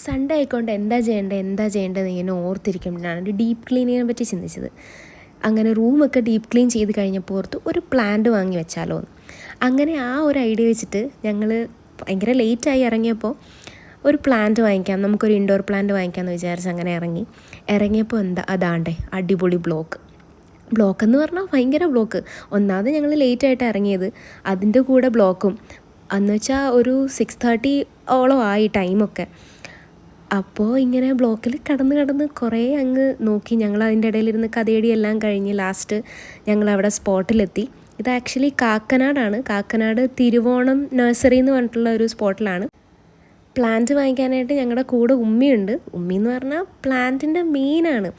Sunday ആയിക്കൊണ്ട് എന്താ ചെയ്യേണ്ടതെന്ന് ഇങ്ങനെ ഓർത്തിരിക്കുമ്പോഴാണ് ഒരു ഡീപ്പ് ക്ലീനിങ്ങിനെ പറ്റി ചിന്തിച്ചത്. അങ്ങനെ റൂമൊക്കെ ഡീപ്പ് ക്ലീൻ ചെയ്ത് കഴിഞ്ഞപ്പോൾ ഓർത്ത് ഒരു പ്ലാന്റ് വാങ്ങി വെച്ചാലോ എന്ന്. അങ്ങനെ ആ ഒരു ഐഡിയ വെച്ചിട്ട് ഞങ്ങൾ ഭയങ്കര ലേറ്റായി ഇറങ്ങിയപ്പോൾ ഒരു പ്ലാന്റ് വാങ്ങിക്കാം, നമുക്കൊരു ഇൻഡോർ പ്ലാന്റ് വാങ്ങിക്കാമെന്ന് വിചാരിച്ച് അങ്ങനെ ഇറങ്ങിയപ്പോൾ അതാണ്ടേ അടിപൊളി ബ്ലോക്ക് എന്ന് പറഞ്ഞാൽ ഭയങ്കര ബ്ലോക്ക്. ഒന്നാമത് ഞങ്ങൾ ലേറ്റായിട്ട് ഇറങ്ങിയത്, അതിൻ്റെ കൂടെ ബ്ലോക്കും. അന്ന് വെച്ചാൽ ഒരു 6:30 ഓളം ആയി ടൈമൊക്കെ. അപ്പോൾ ഇങ്ങനെ ബ്ലോക്കിൽ കടന്ന് കുറേ അങ്ങ് നോക്കി. ഞങ്ങൾ അതിൻ്റെ ഇടയിലിരുന്ന് കഥയടിയെല്ലാം കഴിഞ്ഞ് ലാസ്റ്റ് ഞങ്ങളവിടെ സ്പോട്ടിലെത്തി. ഇത് ആക്ച്വലി കാക്കനാട് തിരുവോണം നഴ്സറി എന്ന് പറഞ്ഞിട്ടുള്ള ഒരു സ്പോട്ടിലാണ്. പ്ലാന്റ് വാങ്ങിക്കാനായിട്ട് ഞങ്ങളുടെ കൂടെ ഉമ്മയുണ്ട്. ഉമ്മയെന്ന് പറഞ്ഞാൽ പ്ലാന്റിൻ്റെ മെയിനാണ്.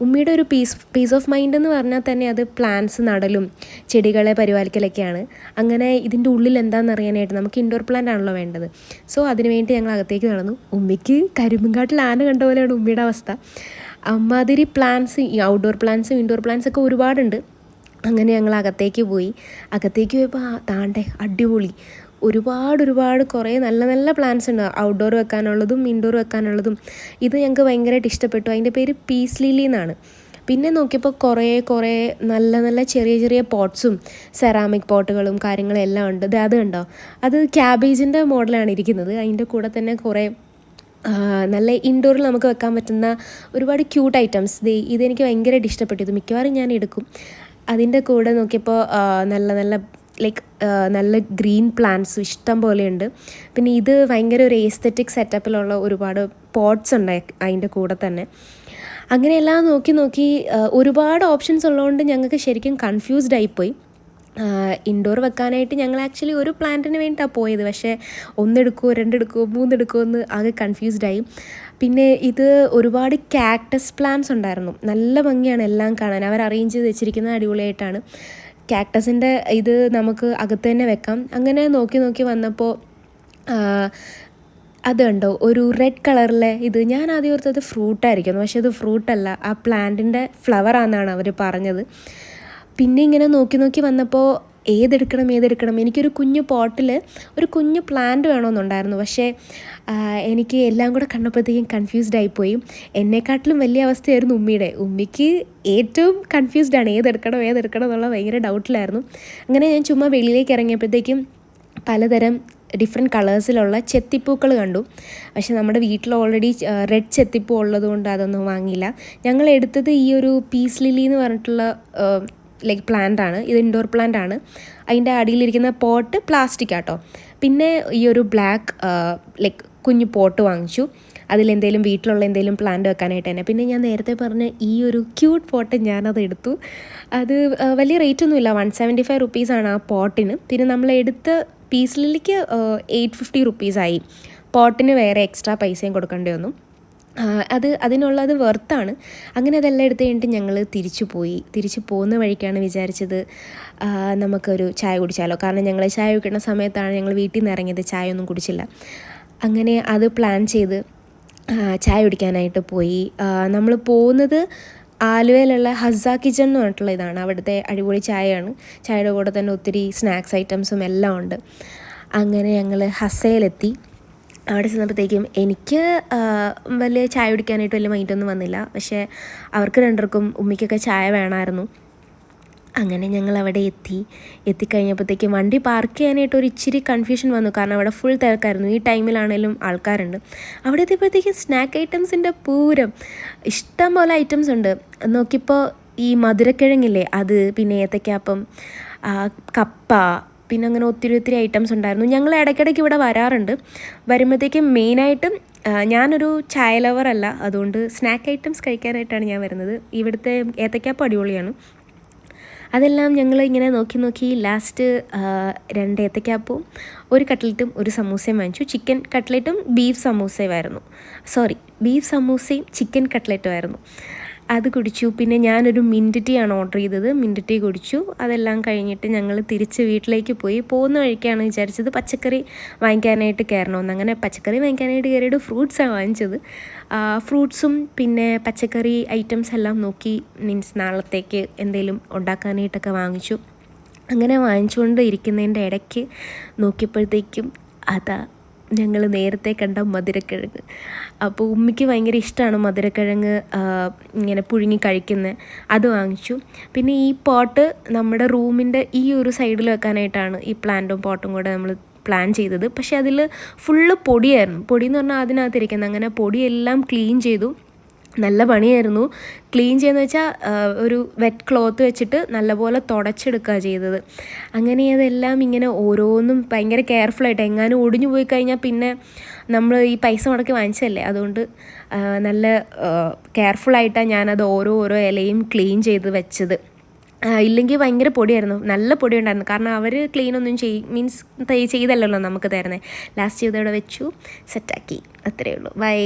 ഉമ്മയുടെ ഒരു പീസ് ഓഫ് മൈൻഡ് എന്ന് പറഞ്ഞാൽ തന്നെ അത് പ്ലാന്റ്സ് നടലും ചെടികളെ പരിപാലിക്കലൊക്കെയാണ്. അങ്ങനെ ഇതിൻ്റെ ഉള്ളിൽ എന്താണെന്ന് അറിയാനായിട്ട് നമുക്ക് ഇൻഡോർ പ്ലാന്റ് ആണല്ലോ വേണ്ടത്. സോ അതിനുവേണ്ടി ഞങ്ങൾ അകത്തേക്ക് നടന്നു. ഉമ്മയ്ക്ക് കരിമ്പുംകാട്ടിൽ ആന കണ്ട പോലെയാണ് ഉമ്മയുടെ അവസ്ഥ. അമ്മാതിരി പ്ലാന്റ്സ്, ഔട്ട്ഡോർ പ്ലാന്റ്സും ഇൻഡോർ പ്ലാന്റ്സ് ഒക്കെ ഒരുപാടുണ്ട്. അങ്ങനെ ഞങ്ങൾ അകത്തേക്ക് പോയപ്പോൾ താണ്ടേ അടിപൊളി ഒരുപാട് കുറേ നല്ല പ്ലാന്റ്സ് ഉണ്ട്. ഔട്ട്ഡോർ വെക്കാനുള്ളതും ഇൻഡോർ വെക്കാനുള്ളതും. ഇത് ഞങ്ങൾക്ക് ഭയങ്കരമായിട്ട് ഇഷ്ടപ്പെട്ടു. അതിൻ്റെ പേര് പീസ് ലില്ലി എന്നാണ്. പിന്നെ നോക്കിയപ്പോൾ കുറേ നല്ല ചെറിയ പോട്ട്സും സെറാമിക് പോട്ടുകളും കാര്യങ്ങളും എല്ലാം ഉണ്ട്. അത് കണ്ടോ, അത് ക്യാബേജിൻ്റെ മോഡലാണ് ഇരിക്കുന്നത്. അതിൻ്റെ കൂടെ തന്നെ കുറേ നല്ല ഇൻഡോറിൽ നമുക്ക് വെക്കാൻ പറ്റുന്ന ഒരുപാട് ക്യൂട്ട് ഐറ്റംസ്. ഇതെനിക്ക് ഭയങ്കരമായിട്ട് ഇഷ്ടപ്പെട്ടു. ഇത് മിക്കവാറും ഞാൻ എടുക്കും. അതിൻ്റെ കൂടെ നോക്കിയപ്പോൾ നല്ല ഗ്രീൻ പ്ലാന്റ്സ് ഇഷ്ടം പോലെയുണ്ട്. പിന്നെ ഇത് ഭയങ്കര ഒരു എസ്തെറ്റിക് സെറ്റപ്പിലുള്ള ഒരുപാട് പോട്ട്സ് ഉണ്ട് അതിൻ്റെ കൂടെ തന്നെ. അങ്ങനെയെല്ലാം നോക്കി ഒരുപാട് ഓപ്ഷൻസ് ഉള്ളതുകൊണ്ട് ഞങ്ങൾക്ക് ശരിക്കും കൺഫ്യൂസ്ഡ് ആയിപ്പോയി. ഇൻഡോർ വെക്കാനായിട്ട് ഞങ്ങൾ ആക്ച്വലി ഒരു പ്ലാന്റിന് വേണ്ടിയിട്ടാണ് പോയത്. പക്ഷേ 1 എടുക്കുമോ 2 എടുക്കുമോ 3 എടുക്കുമോ എന്ന് ആകെ കൺഫ്യൂസ്ഡായി. പിന്നെ ഇത് ഒരുപാട് കാക്ടസ് പ്ലാന്റ്സ് ഉണ്ടായിരുന്നു. നല്ല ഭംഗിയാണ് എല്ലാം കാണാൻ. അവർ അറേഞ്ച് ചെയ്ത് വെച്ചിരിക്കുന്നത് അടിപൊളിയായിട്ടാണ്. കാക്ടസിൻ്റെ ഇത് നമുക്ക് അകത്ത് തന്നെ വെക്കാം. അങ്ങനെ നോക്കി വന്നപ്പോൾ അത് കണ്ടോ, ഒരു റെഡ് കളറിലെ ഇത്. ഞാൻ ആദ്യം ഓർത്തത് ഫ്രൂട്ടായിരിക്കുന്നു, പക്ഷേ അത് ഫ്രൂട്ടല്ല, ആ പ്ലാന്റിൻ്റെ ഫ്ലവറാണെന്നാണ് അവർ പറഞ്ഞത്. പിന്നെ ഇങ്ങനെ നോക്കി വന്നപ്പോൾ ഏതെടുക്കണം എനിക്കൊരു കുഞ്ഞു പോട്ടിൽ ഒരു കുഞ്ഞു പ്ലാന്റ് വേണമെന്നുണ്ടായിരുന്നു. പക്ഷേ എനിക്ക് എല്ലാം കൂടെ കണ്ടപ്പോഴത്തേക്കും കൺഫ്യൂസ്ഡ് ആയിപ്പോയി. എന്നെക്കാട്ടിലും വലിയ അവസ്ഥയായിരുന്നു ഉമ്മിക്ക് ഏറ്റവും കൺഫ്യൂസ്ഡാണ് ഏതെടുക്കണം എന്നുള്ള ഭയങ്കര ഡൗട്ടിലായിരുന്നു. അങ്ങനെ ഞാൻ ചുമ്മാ വെളിയിലേക്ക് ഇറങ്ങിയപ്പോഴത്തേക്കും പലതരം ഡിഫറെൻറ്റ് കളേഴ്സിലുള്ള ചെത്തിപ്പൂക്കൾ കണ്ടു. പക്ഷേ നമ്മുടെ വീട്ടിൽ ഓൾറെഡി റെഡ് ചെത്തിപ്പൂ ഉള്ളതുകൊണ്ട് അതൊന്നും വാങ്ങിയില്ല. ഞങ്ങൾ എടുത്തത് ഈ ഒരു പീസ് ലില്ലി എന്ന് പറഞ്ഞിട്ടുള്ള പ്ലാന്റ് ആണ്. ഇത് ഇൻഡോർ പ്ലാന്റ് ആണ്. അതിൻ്റെ അടിയിലിരിക്കുന്ന പോട്ട് പ്ലാസ്റ്റിക് ആട്ടോ. പിന്നെ ഈ ഒരു ബ്ലാക്ക് കുഞ്ഞു പോട്ട് വാങ്ങിച്ചു. അതിലെന്തെങ്കിലും വീട്ടിലുള്ള എന്തെങ്കിലും പ്ലാന്റ് വെക്കാനായിട്ട് തന്നെ. പിന്നെ ഞാൻ നേരത്തെ പറഞ്ഞ ഈ ഒരു ക്യൂട്ട് പോട്ട് ഞാനത് എടുത്തു. അത് വലിയ റേറ്റൊന്നുമില്ല, 175 റുപ്പീസാണ് ആ പോട്ടിന്. പിന്നെ നമ്മൾ എടുത്ത പീസ് ലില്ലിക്ക് 850 റുപ്പീസായി. പോട്ടിന് വേറെ എക്സ്ട്രാ പൈസയും കൊടുക്കേണ്ടി വന്നു. അതിനുള്ളത് വെർത്താണ്. അങ്ങനെ അതെല്ലാം എടുത്ത് കഴിഞ്ഞിട്ട് ഞങ്ങൾ തിരിച്ചു പോകുന്ന വഴിക്കാണ് വിചാരിച്ചത് നമുക്കൊരു ചായ കുടിച്ചാലോ. കാരണം ഞങ്ങൾ ചായ കുടിക്കുന്ന സമയത്താണ് ഞങ്ങൾ വീട്ടിൽ നിന്ന് ഇറങ്ങിയത്, ചായ ഒന്നും കുടിച്ചില്ല. അങ്ങനെ അത് പ്ലാൻ ചെയ്ത് ചായ കുടിക്കാനായിട്ട് പോയി. നമ്മൾ പോകുന്നത് ആലുവയിലുള്ള ഹസ്സ കിച്ചൺ എന്ന് പറഞ്ഞിട്ടുള്ള ഇതാണ്. അവിടുത്തെ അടിപൊളി ചായയാണ്. ചായയുടെ കൂടെ തന്നെ ഒത്തിരി സ്നാക്സ് ഐറ്റംസും എല്ലാം ഉണ്ട്. അങ്ങനെ ഞങ്ങൾ ഹസ്സയിലെത്തി. അവിടെ ചെന്നപ്പോഴത്തേക്കും എനിക്ക് വലിയ ചായ കുടിക്കാനായിട്ട് വലിയ മൈൻഡൊന്നും വന്നില്ല. പക്ഷേ അവർക്ക് രണ്ടുപേർക്കും ഉമ്മിക്കൊക്കെ ചായ വേണമായിരുന്നു. അങ്ങനെ ഞങ്ങൾ അവിടെ എത്തിക്കഴിഞ്ഞപ്പോഴത്തേക്കും വണ്ടി പാർക്ക് ചെയ്യാനായിട്ട് ഒരു ഇച്ചിരി കൺഫ്യൂഷൻ വന്നു. കാരണം അവിടെ ഫുൾ തിരക്കായിരുന്നു. ഈ ടൈമിലാണേലും ആൾക്കാരുണ്ട്. അവിടെ എത്തിയപ്പോഴത്തേക്കും സ്നാക്ക് ഐറ്റംസിൻ്റെ പൂരം, ഇഷ്ടം പോലെ ഐറ്റംസ് ഉണ്ട്. നോക്കിയപ്പോൾ ഈ മധുരക്കിഴങ്ങില്ലേ അത്, പിന്നെ ഏത്തയ്ക്കാപ്പം, കപ്പ, പിന്നെ അങ്ങനെ ഒത്തിരി ഐറ്റംസ് ഉണ്ടായിരുന്നു. ഞങ്ങൾ ഇടയ്ക്കിടയ്ക്ക് ഇവിടെ വരുമ്പോഴത്തേക്കും മെയിനായിട്ടും ഞാനൊരു ചായ ലവറല്ല, അതുകൊണ്ട് സ്നാക്ക് ഐറ്റംസ് കഴിക്കാനായിട്ടാണ് ഞാൻ വരുന്നത്. ഇവിടുത്തെ ഏത്തയ്ക്കാപ്പം അടിപൊളിയാണ്. അതെല്ലാം ഞങ്ങൾ ഇങ്ങനെ നോക്കി ലാസ്റ്റ് 2 ഏത്തയ്ക്കാപ്പവും 1 കട്ട്ലറ്റും 1 സമൂസയും വാങ്ങിച്ചു. ചിക്കൻ കട്ട്ലറ്റും ബീഫ് സമൂസയും ചിക്കൻ കട്ട്ലറ്റും ആയിരുന്നു. അത് കുടിച്ചു. പിന്നെ ഞാനൊരു മിൻറ്റ് ടീ ആണ് ഓർഡർ ചെയ്തത്. മിൻറ്റ് ടീ കുടിച്ചു. അതെല്ലാം കഴിഞ്ഞിട്ട് ഞങ്ങൾ തിരിച്ച് വീട്ടിലേക്ക് പോയി. പോകുന്ന വഴിക്കാണ് വിചാരിച്ചത് പച്ചക്കറി വാങ്ങിക്കാനായിട്ട് കയറണമെന്ന്. അങ്ങനെ പച്ചക്കറി വാങ്ങിക്കാനായിട്ട് കയറിയിട്ട് ഫ്രൂട്ട്സാണ് വാങ്ങിച്ചത്. ഫ്രൂട്ട്സും പിന്നെ പച്ചക്കറി ഐറ്റംസ് എല്ലാം നോക്കി, മീൻസ് നാളത്തേക്ക് എന്തെങ്കിലും ഉണ്ടാക്കാനായിട്ടൊക്കെ വാങ്ങിച്ചു. അങ്ങനെ വാങ്ങിച്ചുകൊണ്ട് ഇരിക്കുന്നതിൻ്റെ ഇടയ്ക്ക് നോക്കിയപ്പോഴത്തേക്കും ഞങ്ങൾ നേരത്തെ കണ്ട മധുരക്കിഴങ്ങ്. അപ്പോൾ ഉമ്മിക്ക് ഭയങ്കര ഇഷ്ടമാണ് മധുരക്കിഴങ്ങ് ഇങ്ങനെ പുഴുങ്ങി കഴിക്കുന്നത്. അത് വാങ്ങിച്ചു. പിന്നെ ഈ പോട്ട് നമ്മുടെ റൂമിൻ്റെ ഈ ഒരു സൈഡിൽ വെക്കാനായിട്ടാണ് ഈ പ്ലാന്റും പോട്ടും കൂടെ നമ്മൾ പ്ലാൻ ചെയ്തത്. പക്ഷേ അതിൽ ഫുള്ള് പൊടിയായിരുന്നു. പൊടിയെന്ന് പറഞ്ഞാൽ അതിനകത്തിരിക്കുന്നത്. അങ്ങനെ പൊടിയെല്ലാം ക്ലീൻ ചെയ്തു. നല്ല പണിയായിരുന്നു. ക്ലീൻ ചെയ്യുന്നത് വെച്ചാൽ ഒരു വെറ്റ് ക്ലോത്ത് വെച്ചിട്ട് നല്ലപോലെ തുടച്ചെടുക്കുക ചെയ്തത്. അങ്ങനെ അതെല്ലാം ഇങ്ങനെ ഓരോന്നും ഭയങ്കര കെയർഫുള്ളായിട്ട്, എങ്ങാനും ഒടിഞ്ഞു പോയി കഴിഞ്ഞാൽ പിന്നെ നമ്മൾ ഈ പൈസ മുടക്കി വാങ്ങിച്ചതല്ലേ, അതുകൊണ്ട് നല്ല കെയർഫുള്ളായിട്ടാണ് ഞാനത് ഓരോ ഇലയും ക്ലീൻ ചെയ്ത് വെച്ചത്. ഇല്ലെങ്കിൽ ഭയങ്കര പൊടിയായിരുന്നു, നല്ല പൊടി ഉണ്ടായിരുന്നു. കാരണം അവർ ക്ലീനൊന്നും ചെയ്തല്ലല്ലോ നമുക്ക് തരുന്നത്. ലാസ്റ്റ് ചെയ്തവിടെ വെച്ചു, സെറ്റാക്കി. അത്രയേ ഉള്ളൂ. ബൈ.